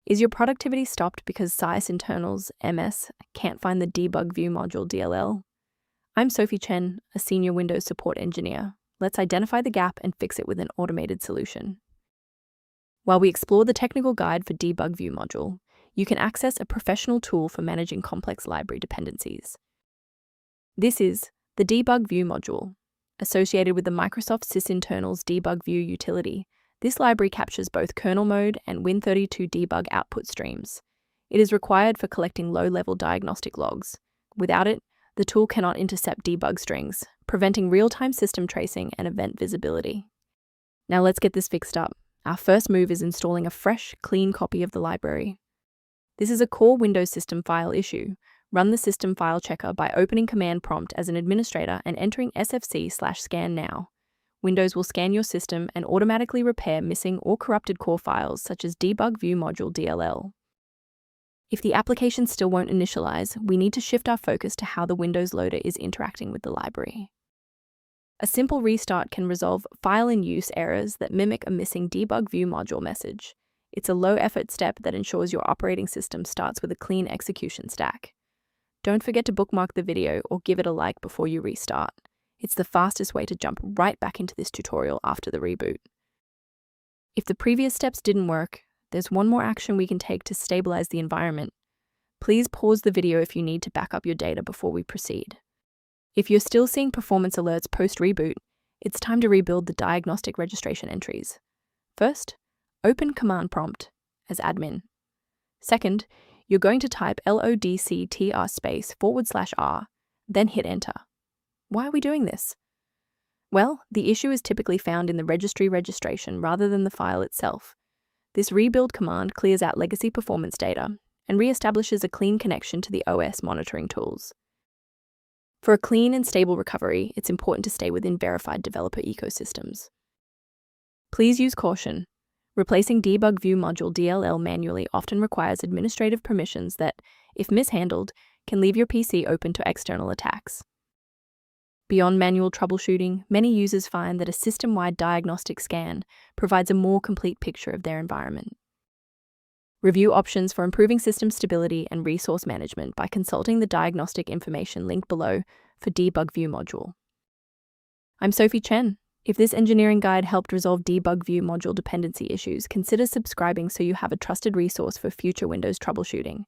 Is your productivity stopped because Sysinternals MS can't find the DebugView module DLL? I'm Sophie Chen, a senior Windows support engineer. Let's identify the gap and fix it with an automated solution. While we explore the technical guide for DebugView module, you can access a professional tool for managing complex library dependencies. This is the DebugView module, associated with the Microsoft Sysinternals DebugView utility. This library captures both kernel mode and Win32 debug output streams. It is required for collecting low-level diagnostic logs. Without it, the tool cannot intercept debug strings, preventing real-time system tracing and event visibility. Now let's get this fixed up. Our first move is installing a fresh, clean copy of the library. This is a core Windows system file issue. Run the system file checker by opening command prompt as an administrator and entering sfc/scan now. Windows will scan your system and automatically repair missing or corrupted core files such as DebugView module DLL. If the application still won't initialize, we need to shift our focus to how the Windows loader is interacting with the library. A simple restart can resolve file-in-use errors that mimic a missing DebugView module message. It's a low-effort step that ensures your operating system starts with a clean execution stack. Don't forget to bookmark the video or give it a like before you restart. It's the fastest way to jump right back into this tutorial after the reboot. If the previous steps didn't work, there's one more action we can take to stabilize the environment. Please pause the video if you need to back up your data before we proceed. If you're still seeing performance alerts post-reboot, it's time to rebuild the diagnostic registration entries. First, open command prompt as admin. Second, you're going to type lodctr/r, then hit enter. Why are we doing this? Well, the issue is typically found in the registry registration rather than the file itself. This rebuild command clears out legacy performance data and reestablishes a clean connection to the OS monitoring tools. For a clean and stable recovery, it's important to stay within verified developer ecosystems. Please use caution. Replacing DebugView module DLL manually often requires administrative permissions that, if mishandled, can leave your PC open to external attacks. Beyond manual troubleshooting, many users find that a system-wide diagnostic scan provides a more complete picture of their environment. Review options for improving system stability and resource management by consulting the diagnostic information linked below for DebugView module. I'm Sophie Chen. If this engineering guide helped resolve DebugView module dependency issues, consider subscribing so you have a trusted resource for future Windows troubleshooting.